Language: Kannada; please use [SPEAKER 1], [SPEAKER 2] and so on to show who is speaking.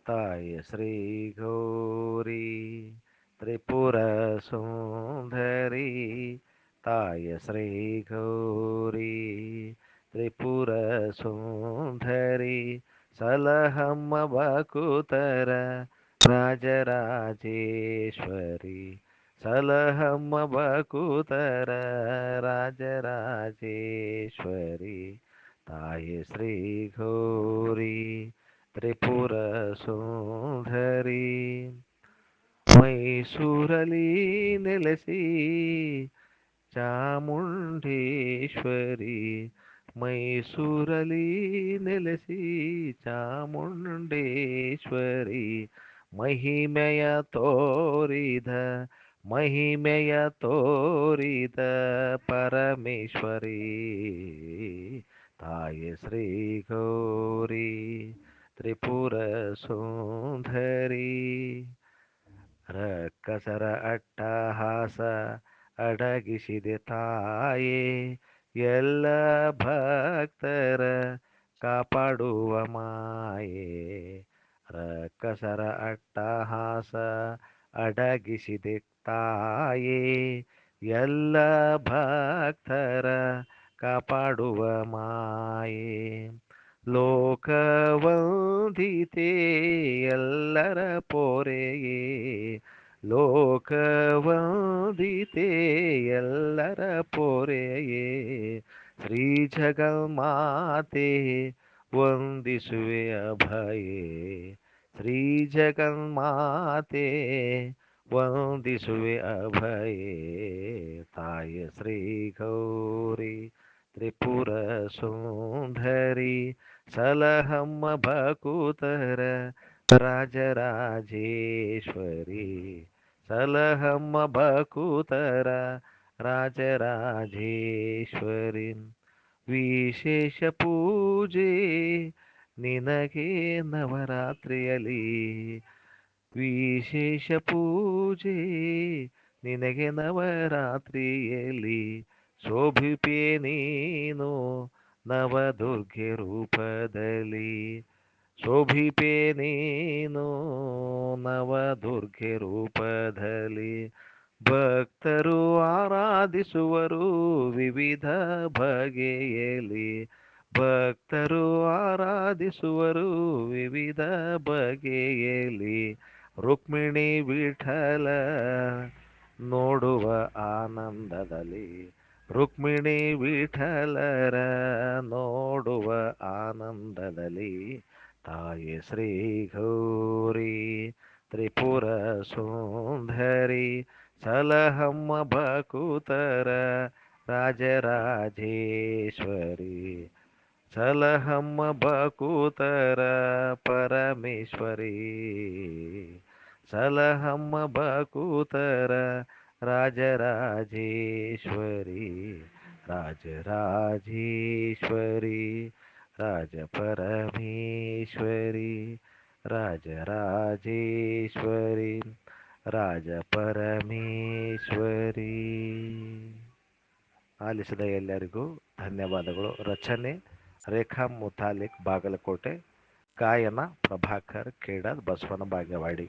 [SPEAKER 1] ತಾಯಿ ಶ್ರೀ ಗೌರಿ ತ್ರಿಪುರ ಸುಂದರಿ ತಾಯಿ ಶ್ರೀ ಗೌರಿ ತ್ರಿಪುರ ಸುಂದರಿ ಸಲಹಮ್ಮ ಬಕುತರ ರಾಜರಾಜೇಶ್ವರಿ ಸಲಹಮ್ಮ ಬಕುತರ ರಾಜರಾಜೇಶ್ವರಿ ತಾಯಿ ಶ್ರೀ ಗೌರಿ ತ್ರಿಪುರ ಸುಂದರಿ ಮೈಸೂರಲಿ ನೆಲೆಸಿ ಚಾಮುಂಡೇಶ್ವರಿ ಮೈಸೂರಲಿ ನೆಲೆಸಿ ಚಾಮುಂಡೇಶ್ವರಿ ಮಹಿಮೆಯ ತೋರಿದ ಮಹಿಮೆಯ ತೋರಿದ ಪರಮೇಶ್ವರಿ ತಾಯಿ ಶ್ರೀ ಗೌರಿ ತ್ರಿಪುರ ಸುಂದರಿ ರಕ್ಕಸರ ಅಟ್ಟಹಾಸ ಅಡಗಿಸಿದೆ ತಾಯೇ ಎಲ್ಲ ಭಕ್ತರ ಕಾಪಾಡುವ ಮಾಯೆ ರಕ್ಕಸರ ಅಟ್ಟಹಾಸ ಅಡಗಿಸಿದೆ ತಾಯೇ ಎಲ್ಲ ಭಕ್ತರ ಕಾಪಾಡುವ ಮಾಯೆ ಲೋಕವಂದಿತೆ ಎಲ್ಲರ ಪೊರೆಯೇ ಲೋಕವಂದಿತೆ ಎಲ್ಲರ ಪೊರೆಯೇ ಶ್ರೀ ಜಗನ್ಮಾತೆ ವಂದಿಸುವೆ ಅಭಯೇ ಶ್ರೀ ಜಗನ್ಮಾತೆ ವಂದಿಸುವೆ ಅಭಯೇ ತಾಯಿ ಶ್ರೀ ಗೌರಿ ತ್ರಿಪುರ ಸುಂದರಿ ಸಲಹಮ್ಮ ಬಕುತರ ರಾಜರಾಜೇಶ್ವರಿ ಸಲಹಮ್ಮ ಬಕುತರ ರಾಜರಾಜೇಶ್ವರಿ ವಿಶೇಷ ಪೂಜೆ ನಿನಗೆ ನವರಾತ್ರಿಯಲ್ಲಿ ವಿಶೇಷ ಪೂಜೆ ನಿನಗೆ ನವರಾತ್ರಿಯಲ್ಲಿ ಶೋಭಿಪೆ ನೀನು ನವದುರ್ಗೆ ರೂಪದಲ್ಲಿ ಶೋಭಿಪೆ ನೀನು ನವದುರ್ಗೆ ರೂಪದಲ್ಲಿ ಭಕ್ತರು ಆರಾಧಿಸುವರು ವಿವಿಧ ಬಗೆಯಲ್ಲಿ ಭಕ್ತರು ಆರಾಧಿಸುವರು ವಿವಿಧ ಬಗೆಯಲ್ಲಿ ರುಕ್ಮಿಣಿ ವಿಠಲ ನೋಡುವ ಆನಂದದಲ್ಲಿ ರುಕ್ಮಿಣಿ ವಿಠಲರ ನೋಡುವ ಆನಂದದಲ್ಲಿ ತಾಯಿ ಶ್ರೀ ಗೌರಿ ತ್ರಿಪುರ ಸುಂದರಿ ಸಲಹಮ್ಮ ಬಕುತರ ರಾಜರಾಜೇಶ್ವರಿ ಸಲಹಮ್ಮ ಬಕುತರ ಪರಮೇಶ್ವರಿ ಸಲಹಮ್ಮ ಬಕುತರ ರಾಜರಾಜೇಶ್ವರಿ ರಾಜರಾಜೇಶ್ವರಿ ರಾಜ ಪರಮೇಶ್ವರಿ ರಾಜರಾಜೇಶ್ವರಿ ರಾಜ ಪರಮೇಶ್ವರಿ. ಆಲಿಸಿದ ಎಲ್ಲರಿಗೂ ಧನ್ಯವಾದಗಳು. ರಚನೆ ರೇಖಾ ಮುತಾಲಿಕ್ ಬಾಗಲಕೋಟೆ. ಗಾಯನ ಪ್ರಭಾಕರ್ ಕೇಡದ್ ಬಸವನ ಬಾಗೇವಾಡಿ.